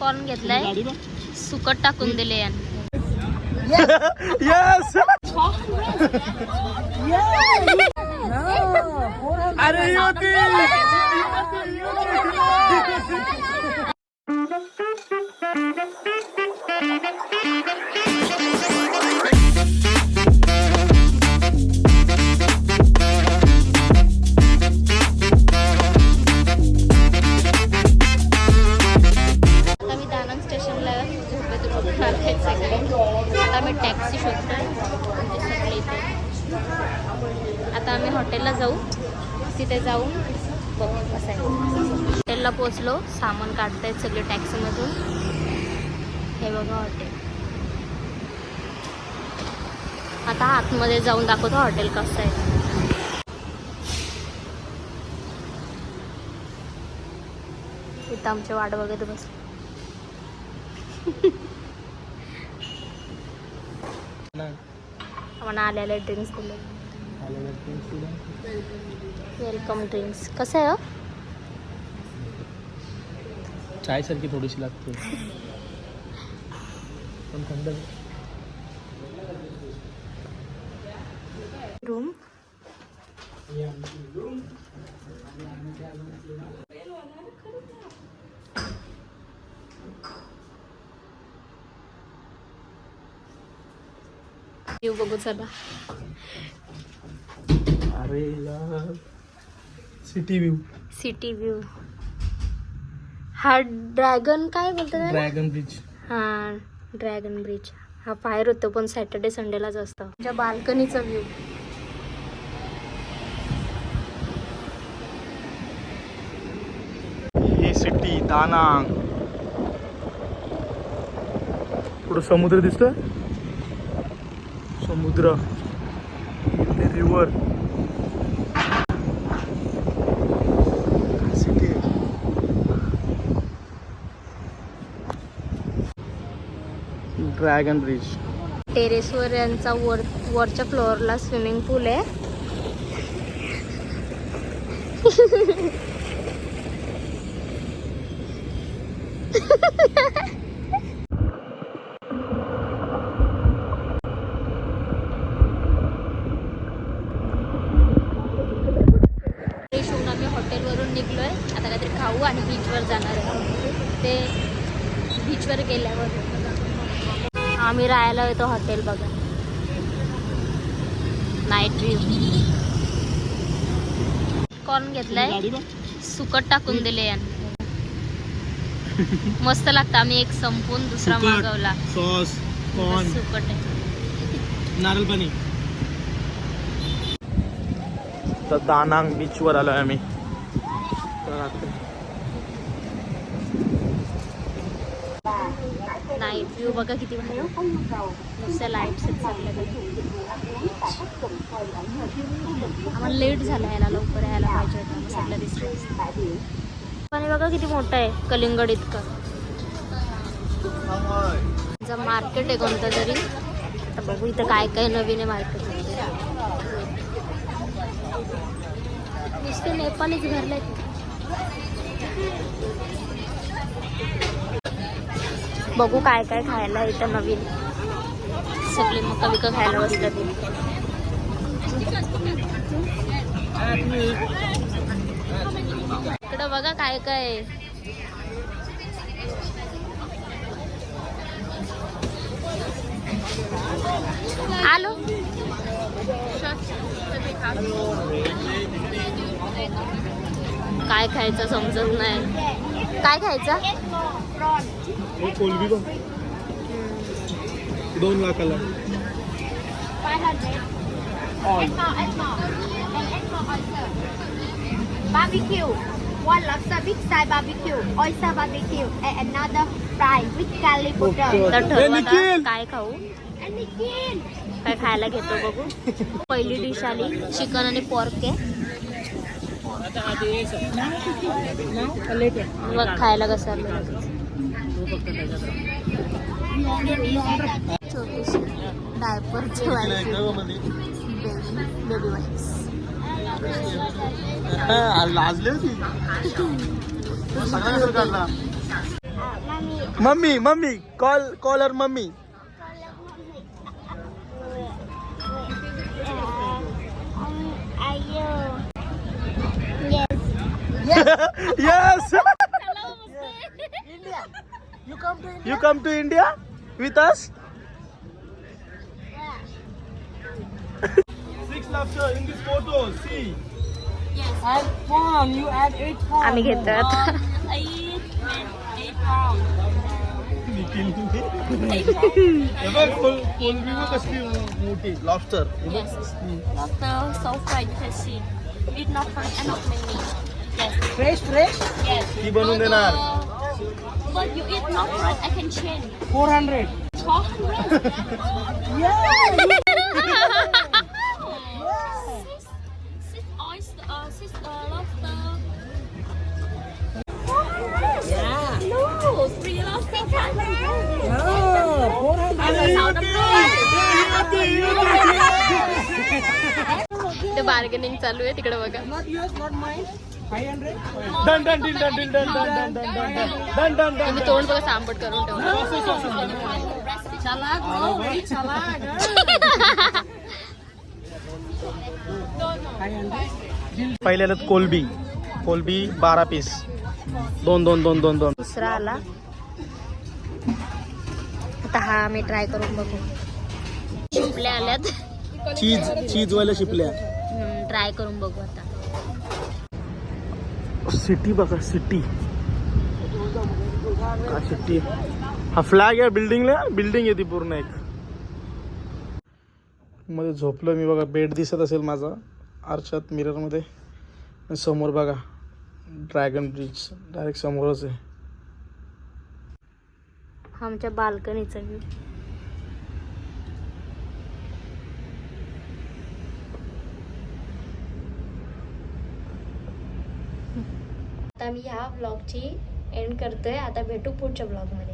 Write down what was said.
Corn घेतलाय, सुकट टाकून दिले याने. यस अरे होती आता मी टॅक्सी शोधतोय सगळे इथे. आता आम्ही हॉटेलला जाऊ, तिथे जाऊन बघू कसं आहे. हॉटेलला पोचलो, सामान काढतायत सगळे टॅक्सीमधून. हे बघा हॉटेल. आता आतमध्ये जाऊन दाखवतो हॉटेल कसं आहे. इथं आमची वाट बघत बसलो. आम्हाला आलेले ड्रिंक्स दिले. Welcome drinks. कसं आहे? चाय सारखी थोडीशी लागते पण थंड. रूम येऊ बघू चला. अरे सिटी व्ह्यू. City view. हा ड्रॅगन काय बोलतात? Dragon bridge. हा ड्रॅगन ब्रिज. हा बाहेर होतो पण सॅटर्डे संडेलाच असतो. तुमच्या बाल्कनीचा व्ह्यू. ही सिटी दानांग. पुढं समुद्र दिसतोय. समुद्र, रिव्हर. सिटी. Dragon bridge. टेरेसवर यांचा वरच्या फ्लोअरला स्विमिंग पूल आहे. आम्ही हॉटेलवरून निघलोय. आता काहीतरी खाऊ आणि बीचवर जाणार आहे. ते बीचवर गेल्यावर आम्ही राहायला येतो हॉटेल बघा. Night view. कॉर्न घेतलाय, सुकट टाकून दिले याने. मस्त लागतं. आम्ही एक संपून दुसरा मागवला. सॉस, कॉर्न, सुकट आहे. नारळ पाणी. तर दानांग बीच वर आलोय आम्ही. नाईट व्ह्यू बघा किती भारी. नुसत्या लाईट्स आहेत सगळ्याकडे. आम्हाला लेट झाला यायला, लवकर यायला पाहिजे होतं. सगळं दिसलं. आणि बघा किती मोठं आहे कलिंगड इतकं. मार्केट आहे कोणतं तरी. आता बघू इथं काय काय नवीन आहे मार्केट. नुसते नेपालीच भरले. बघू काय काय खायला इथं नवीन. सगळे मका बिका खायला बसतात. इकडं बघा काय काय. आलो. काय खायचं समजत नाही. काय खायचं? कोलबी 2 लाखाला. Barbecue, 1 lobster big size barbecue, oyster barbecue, and another fry with garlic butter. तर ठरवू आता काय खाऊ. And again, काय खायला घेतो बघू. पहिली डिश आली चिकन आणि पॉर्क आहे. मग खायला कसं छोटीशी डायपरची बेबी वाईप्स. लाजले होती. Mummy mummy call her mummy. Yes. You come to India with us? 6 lobster in this photo. See. Add prawn. You add 8 prawn. आम्ही घेतो आता. मोठी lobster. Lobster so fried, you can see. It's not fried and not many. Yes. Fresh. Yes. ती बनवून देणार. But you eat not fried, I can change. 400. 400. Yeah. Six oyster, six lobster. Yeah. No, 3 lobster. Oh, 400. ते bargaining चालू आहे तिकडे बघा. Not yours, not mine. 500. Done. तुम्ही तोंड बघा आंबट करून ठेवलं. Salad, bro. Eat salad. 500. पहिल्याला कोलबी 12 piece. दोन. दुसरा आला. आता हा आम्ही ट्राय करून बघू. शिपल्या आल्यात. चीज वाल्या शिपल्या. ट्राय करून बघू आता. सिटी बघा सिटी. का सिटी. हा फ्लॅग आहे बिल्डिंग आहे ती पूर्ण एक. मध्ये झोपलो मी बघा. बेड दिसत असेल माझा आरशात मिरर मध्ये. समोर बघा ड्रॅगन ब्रिज डायरेक्ट समोरच आहे. आमच्या बाल्कनीचा व्ह्यू. आता मी ह्या व्लॉगची एंड करतोय. आता भेटू पुढच्या व्लॉगमध्ये.